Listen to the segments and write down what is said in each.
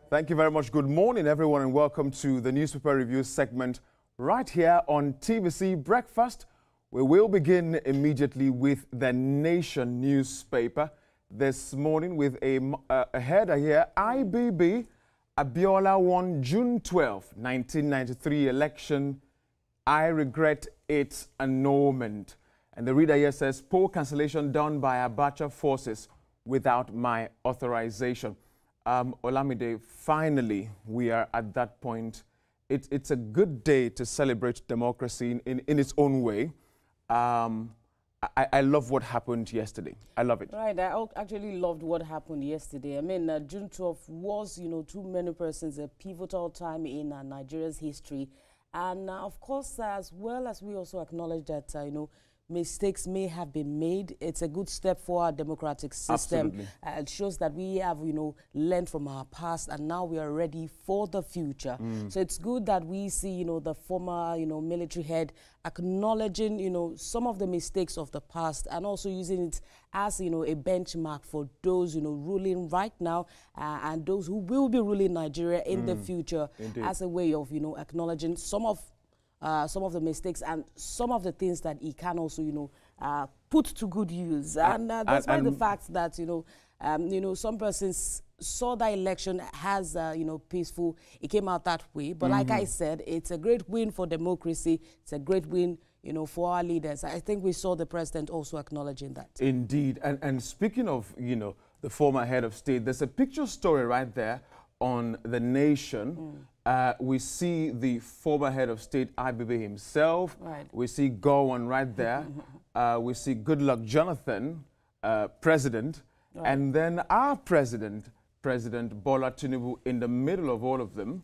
Thank you very much. Good morning, everyone, and welcome to the newspaper review segment right here on TVC Breakfast. We will begin immediately with the Nation newspaper this morning with a header here. IBB, Abiola won June 12, 1993 election. I regret its annulment. And the reader here says, poll cancellation done by Abacha forces without my authorization. Olamide, finally, we are at that point. It's a good day to celebrate democracy in its own way. I love what happened yesterday. I love it. Right, I actually loved what happened yesterday. I mean, June 12th was, to many persons, a pivotal time in Nigeria's history. And of course, as well as we also acknowledge that, mistakes may have been made. It's a good step for our democratic system. It shows that we have, learned from our past, and now we are ready for the future. So it's good that we see, the former, military head acknowledging, some of the mistakes of the past and also using it as, a benchmark for those, ruling right now and those who will be ruling Nigeria in the future. Indeed. As a way of, acknowledging some of the mistakes and some of the things that he can also, put to good use. And despite the fact that, some persons saw the election as, peaceful, it came out that way. But like I said, it's a great win for democracy. It's a great win, for our leaders. I think we saw the president also acknowledging that. Indeed. And speaking of, the former head of state, there's a picture story right there on the Nation. We see the former head of state, IBB himself. Right. We see Gowon right there. We see Goodluck Jonathan, president. Right. And then our president, President Bola Tinubu, in the middle of all of them.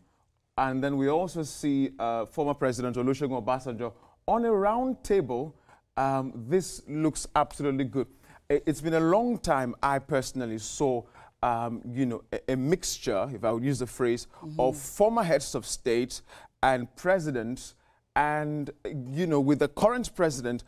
And then we also see former President Olusegun Obasanjo on a round table. This looks absolutely good. It's been a long time I personally saw a mixture, if I would use the phrase, of former heads of state and presidents, and with the current president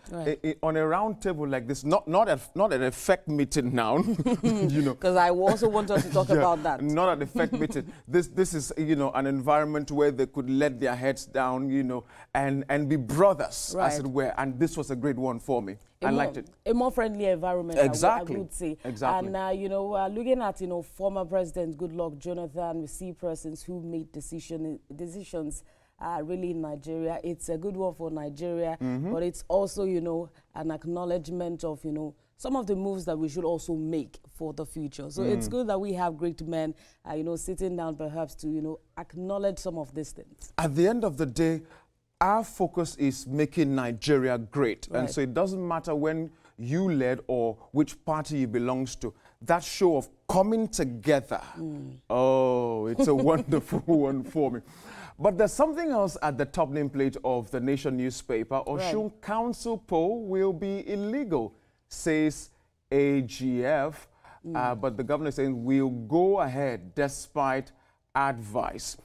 on a round table like this, not an effect meeting now, because I also want us to talk about that. Not an effect meeting. This is an environment where they could let their heads down, and be brothers, as it were. And this was a great one for me. I liked it. A more friendly environment, exactly. I would say. Exactly. And, looking at, former President Goodluck Jonathan, we see persons who made decisions really in Nigeria. It's a good one for Nigeria, but it's also, an acknowledgement of, some of the moves that we should also make for the future. So it's good that we have great men, sitting down perhaps to, acknowledge some of these things. At the end of the day, our focus is making Nigeria great. Right. And so it doesn't matter when you led or which party you belongs to. That show of coming together, oh, it's a wonderful one for me. But there's something else at the top nameplate of the Nation newspaper. Osun Council poll will be illegal, says AGF. But the governor is saying we'll go ahead despite advice.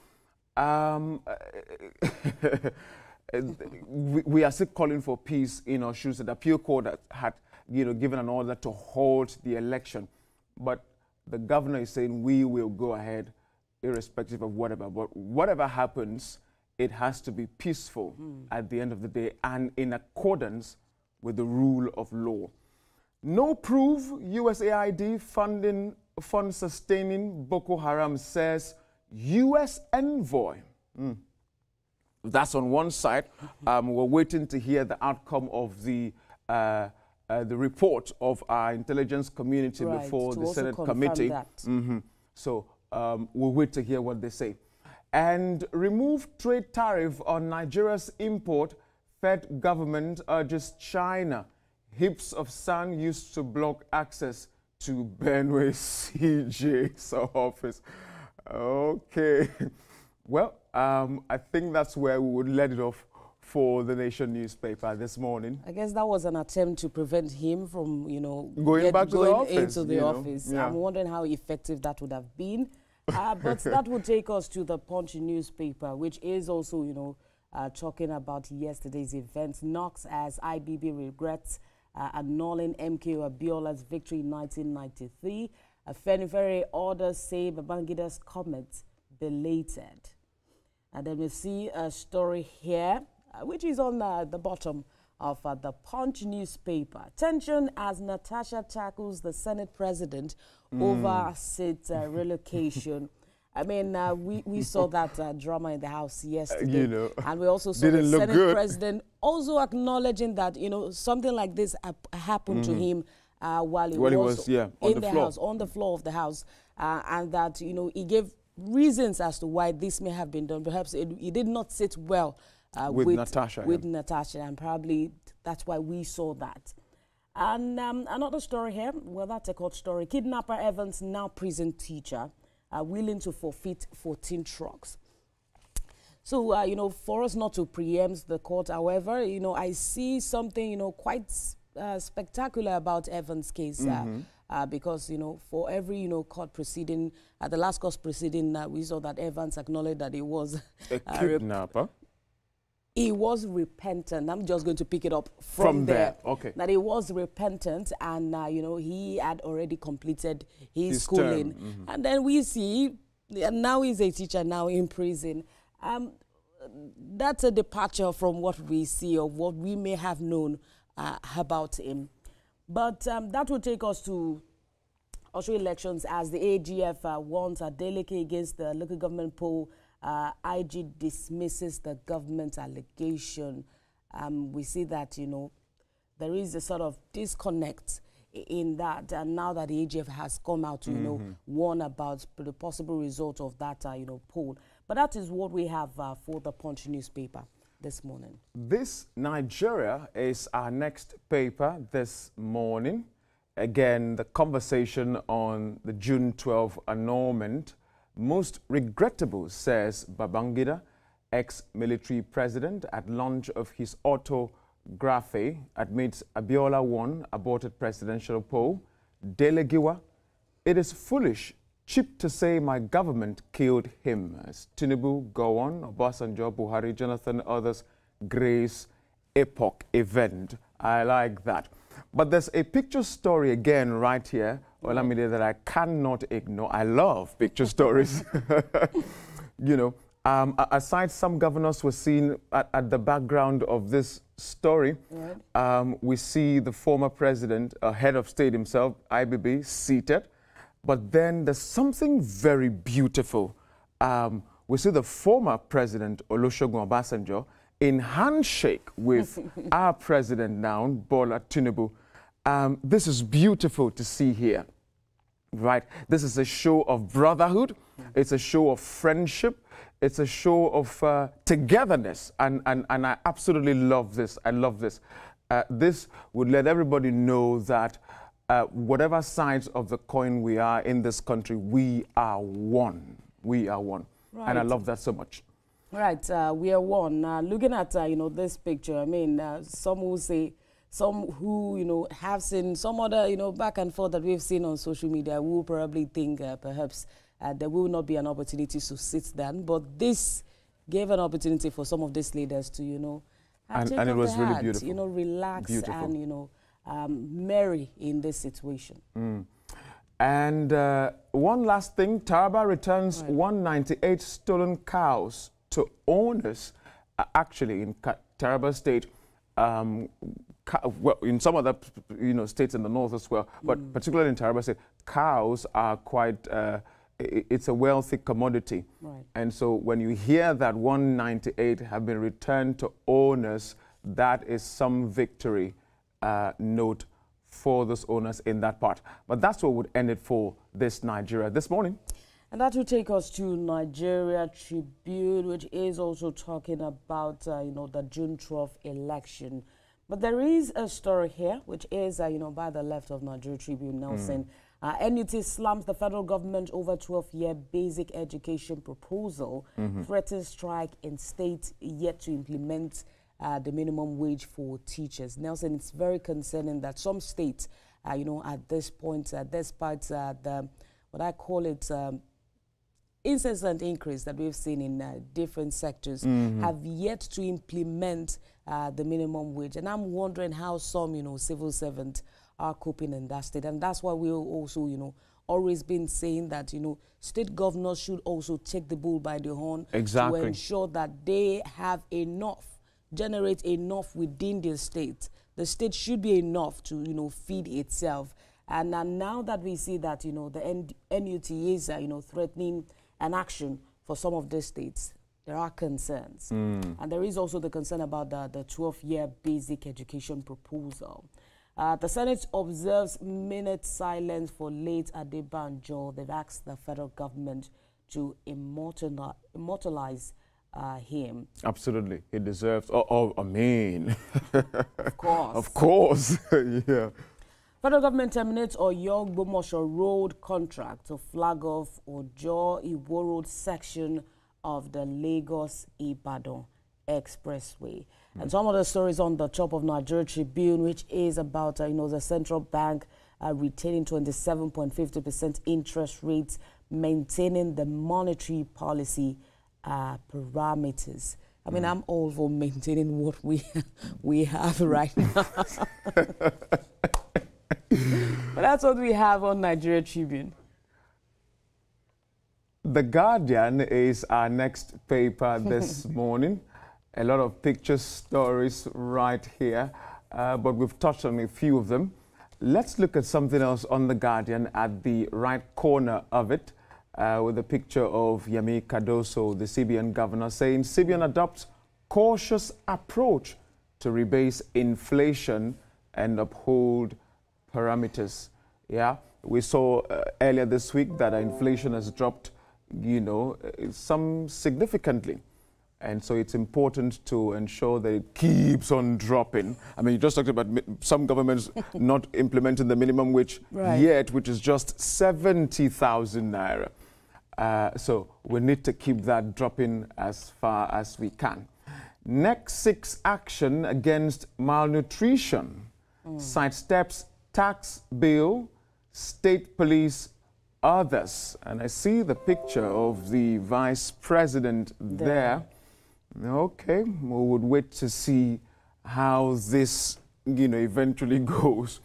We are still calling for peace in Osun. The appeal court had given an order to halt the election. But the governor is saying we will go ahead irrespective of whatever. But whatever happens, it has to be peaceful at the end of the day and in accordance with the rule of law. No proof USAID fund sustaining Boko Haram, says U.S. envoy. That's on one side. We're waiting to hear the outcome of the report of our intelligence community before the Senate committee. So we'll wait to hear what they say. And remove trade tariff on Nigeria's import, Fed government urges China. Heaps of sand used to block access to Benue CJ's office. Okay. Well, I think that's where we would let it off for the Nation newspaper this morning. I guess that was an attempt to prevent him from, going into the office. Yeah. I'm wondering how effective that would have been. But that would take us to the Punch newspaper, which is also, talking about yesterday's events. Knocks as IBB regrets annulling MKO Abiola's victory in 1993. Afenifere orders say Babangida's comments belated. And then we see a story here, which is on the bottom of the Punch newspaper. Tension as Natasha tackles the Senate president over seat relocation. I mean, we saw that drama in the House yesterday, and we also saw the Senate president also acknowledging that, something like this happened to him while he was in the House, on the floor of the House, and that, he gave reasons as to why this may have been done. Perhaps he did not sit well with Natasha. Natasha, and probably that's why we saw that. And another story here, well, that's a court story. Kidnapper Evans, now prison teacher, willing to forfeit 14 trucks. So, for us not to preempt the court, however, I see something, quite spectacular about Evans' case. Because, for every, court proceeding, at the last court proceeding, we saw that Evans acknowledged that he was a kidnapper. He was repentant. I'm just going to pick it up from there. Okay. That he was repentant, and he had already completed his schooling. And then we see, now he's a teacher, now in prison. That's a departure from what we see or what we may have known about him. But that will take us to also elections, as the AGF wants a delegate against the local government poll. IG dismisses the government allegation. We see that, there is a sort of disconnect in that, and now that the AGF has come out to, warn about the possible result of that, poll. But that is what we have for the Punch newspaper this morning. This Nigeria is our next paper this morning. Again, the conversation on the June 12 annulment. Most regrettable, says Babangida, ex-military president, at launch of his autobiography amidst Abiola won aborted presidential poll. Delegiwa, it is foolish, cheap to say my government killed him. As Tinubu, Gowon, Obasanjo, Buhari, Jonathan, others grace epoch event. I like that. But there's a picture story again right here, Olamide, that I cannot ignore. I love picture stories. Aside some governors were seen at the background of this story. We see the former president, head of state himself, IBB, seated. But then there's something very beautiful. We see the former president, Olusegun Obasanjo, in handshake with our president now, Bola Tinubu. This is beautiful to see here, right? This is a show of brotherhood. It's a show of friendship. It's a show of togetherness. And I absolutely love this. I love this. This would let everybody know that whatever sides of the coin we are in this country, we are one. We are one. Right. And I love that so much. Right, we are one. Looking at, this picture, I mean, some will say, some who, have seen some other, back and forth that we've seen on social media will probably think perhaps there will not be an opportunity to sit down. But this gave an opportunity for some of these leaders to, and it was really beautiful. Relax and, merry in this situation. And one last thing, Taraba returns 198 stolen cows to owners, actually in Taraba State, well, in some other states in the north as well, but particularly in Taraba State, cows are quite, it's a wealthy commodity. Right. And so when you hear that 198 have been returned to owners, that is some victory note for those owners in that part. But that's what would end it for this Nigeria this morning. And that will take us to Nigeria Tribune, which is also talking about, the June 12th election. But there is a story here, which is, by the left of Nigeria Tribune, Nelson. NUT slams the federal government over 12-year basic education proposal, threatens strike in states yet to implement the minimum wage for teachers. Nelson, it's very concerning that some states, at this point, despite what I call it, incessant increase that we've seen in different sectors, have yet to implement the minimum wage. And I'm wondering how some, civil servants are coping in that state. And that's why we're also, always been saying that, state governors should also take the bull by the horn to ensure that they have enough, generate enough within their state. The state should be enough to, feed itself. And now that we see that, the NUT is, threatening an action for some of the states, there are concerns. And there is also the concern about the 12-year basic education proposal. The Senate observes minute silence for late Adebanjo. They've asked the federal government to immortalize him. Absolutely. He deserves, I mean. Of course. Of course. Yeah. Federal government terminates Oyo Gbomosho road contract to flag off Ojo-Iwo Road section of the Lagos-Ibadan Expressway. And some of the stories on the top of Nigeria Tribune, which is about, the central bank retaining 27.50% interest rates, maintaining the monetary policy parameters. I mean, I'm all for maintaining what we have right now. But that's what we have on Nigeria Tribune. The Guardian is our next paper this morning. A lot of picture stories right here, but we've touched on a few of them. Let's look at something else on The Guardian at the right corner of it, with a picture of Yemi Cardoso, the CBN governor, saying CBN adopts cautious approach to rebase inflation and uphold parameters. Yeah, we saw earlier this week that inflation has dropped, some significantly. And so it's important to ensure that it keeps on dropping. I mean, you just talked about some governments not implementing the minimum wage yet, which is just 70,000 naira. So we need to keep that dropping as far as we can. Next 6 action against malnutrition. Sidesteps tax bill, state police, others. And I see the picture of the vice president there. Okay, we would wait to see how this, eventually goes.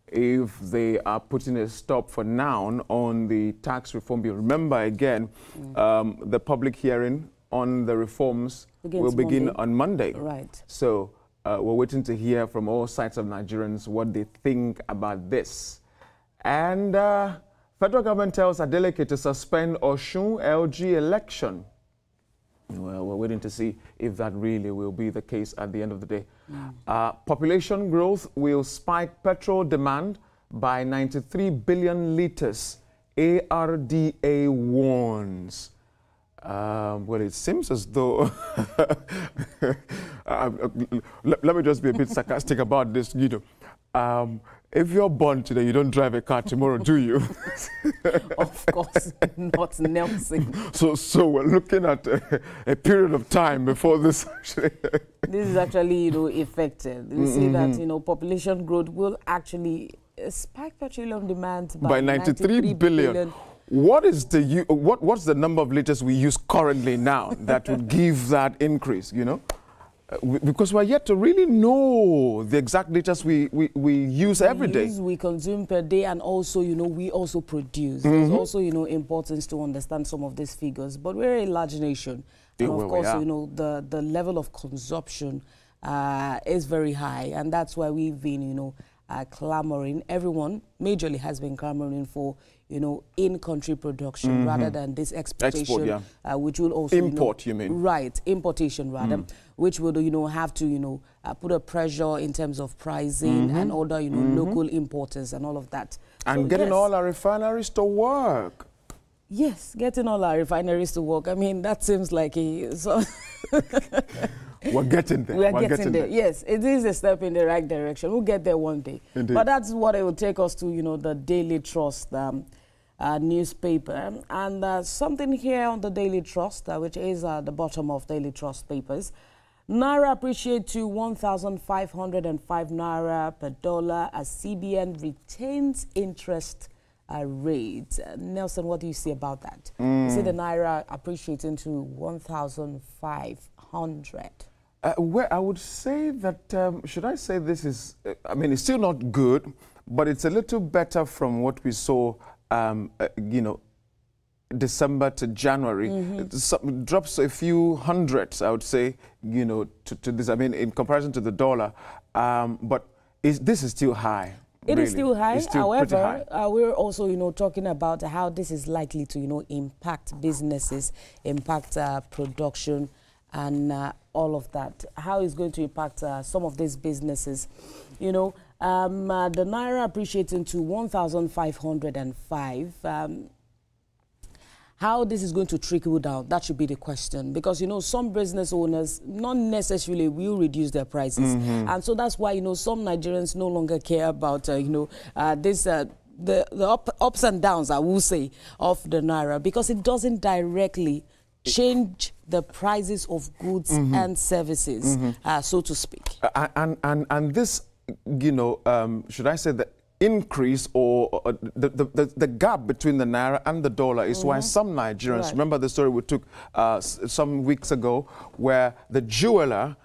If they are putting a stop for now on the tax reform bill. Remember again, the public hearing on the reforms will begin on Monday. Right. So we're waiting to hear from all sides of Nigerians what they think about this. And federal government tells Adeleke to suspend Osun LG election. Well, we're waiting to see if that really will be the case at the end of the day. Population growth will spike petrol demand by 93 billion litres, ARDA warns. Well, it seems as though, let me just be a bit sarcastic about this, if you're born today, you don't drive a car tomorrow, do you? Of course not, Nelson. So we're looking at a period of time before this actually... This is actually, effective. We see that, population growth will actually spike petroleum demand by 93 billion. What's the number of liters we use currently now that would give that increase, Because we're yet to really know the exact liters we use every day. We consume per day, and also, we also produce. There's also, importance to understand some of these figures. But we're a large nation. And of course, the level of consumption is very high. And that's why we've been, clamoring. Everyone majorly has been clamoring for, in-country production rather than this exportation, which will also... Import, you mean? Right, importation rather, which will, have to, put a pressure in terms of pricing and other, local importers and all of that. And so, getting all our refineries to work. Yes, getting all our refineries to work. I mean, that seems like a... So we're getting there. We're getting there. Yes, it is a step in the right direction. We'll get there one day. Indeed. But that's what it will take us to, the Daily Trust newspaper. And something here on the Daily Trust, which is the bottom of Daily Trust papers. Naira appreciate to 1,505 Naira per dollar as CBN retains interest rate. Nelson, what do you see about that? You see the Naira appreciating to 1,500. Well, I would say that, should I say this is, it's still not good, but it's a little better from what we saw you know, December to January, it drops a few hundreds, I would say, you know, to this. I mean, in comparison to the dollar, but this is still high. It is still high. Still however, we're also, you know, talking about how this is likely to, you know, impact businesses, impact production, and all of that. How it's going to impact some of these businesses, you know. The Naira appreciating to 1,505. How this is going to trickle down, that should be the question. Because, you know, some business owners not necessarily will reduce their prices. And so that's why, you know, some Nigerians no longer care about, you know, the ups and downs, I will say, of the Naira. Because it doesn't directly change the prices of goods and services, so to speak. And this, you know, should I say the increase or the gap between the Naira and the dollar is why some Nigerians, remember the story we took some weeks ago, where the jeweler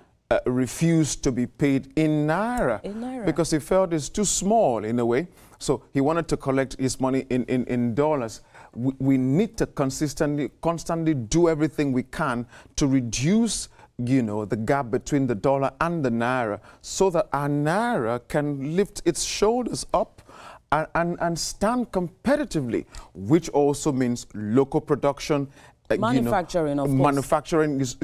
refused to be paid in Naira, because he felt it's too small in a way. So he wanted to collect his money in dollars. We need to constantly do everything we can to reduce, you know, the gap between the dollar and the Naira, so that our Naira can lift its shoulders up and stand competitively, which also means local production, manufacturing, you know, of course. manufacturing is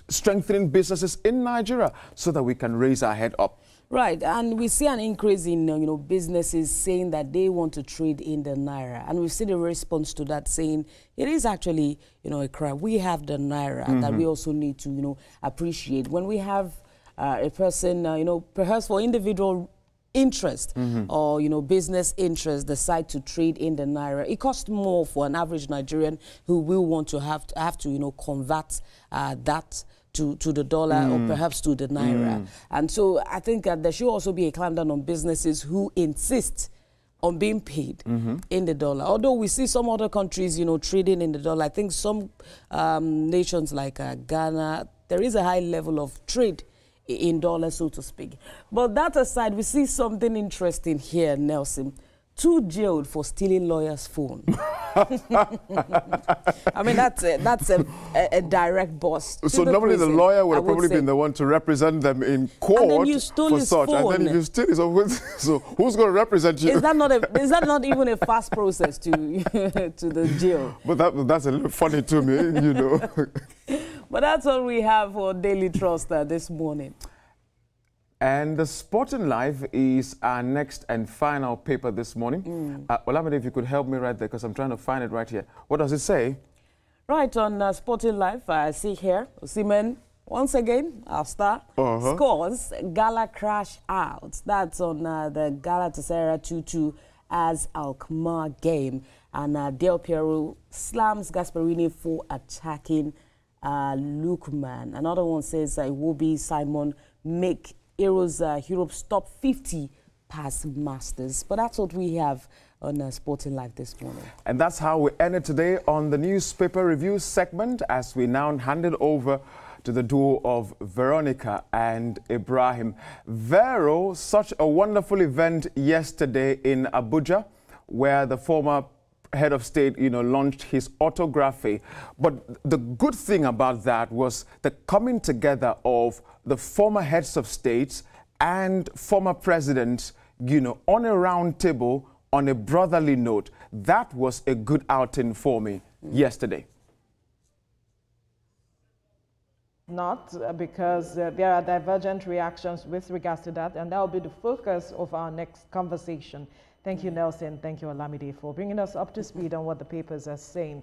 strengthening businesses in Nigeria so that we can raise our head up. Right, and we see an increase in, you know, businesses saying that they want to trade in the Naira. And we've seen a response to that saying it is actually, you know, a crime. We have the Naira that we also need to, you know, appreciate. When we have a person, you know, perhaps for individual interest or, you know, business interest decide to trade in the Naira, it costs more for an average Nigerian who will want to have to, you know, convert that to the dollar or perhaps to the Naira. And so I think there should also be a clampdown on businesses who insist on being paid in the dollar. Although we see some other countries, you know, trading in the dollar. I think some nations like Ghana, there is a high level of trade in dollars, so to speak. But that aside, we see something interesting here, Nelson. 2 jailed for stealing lawyer's phone. I mean, that's a direct bust. So normally the lawyer would have probably been the one to represent them in court and then you stole his phone. And then if you steal his phone, so who's going to represent you? Is that not even a fast process to to the jail? But that's a little funny to me, you know. But that's all we have for Daily Trust this morning. And the Sporting Life is our next and final paper this morning. Olamide, if you could help me right there, because I'm trying to find it right here. What does it say? Right, on Sporting Life, I see here, Osimhen, once again, our star, scores, Gala crash out. That's on the Galatasaray 2-2 as Alkmaar game. And Del Piero slams Gasperini for attacking Lukman. Another one says it will be Simon make Europe's top 50 pass masters. But that's what we have on Sporting Life this morning. And that's how we end it today on the newspaper review segment, as we now hand it over to the duo of Veronica and Ibrahim. Vero, such a wonderful event yesterday in Abuja, where the former head of state, you know, launched his autobiography. But the good thing about that was the coming together of the former heads of states and former presidents, you know, on a round table on a brotherly note. That was a good outing for me yesterday. Not because there are divergent reactions with regards to that, and that will be the focus of our next conversation. Thank you, Nelson. Thank you, Olamide, for bringing us up to speed on what the papers are saying.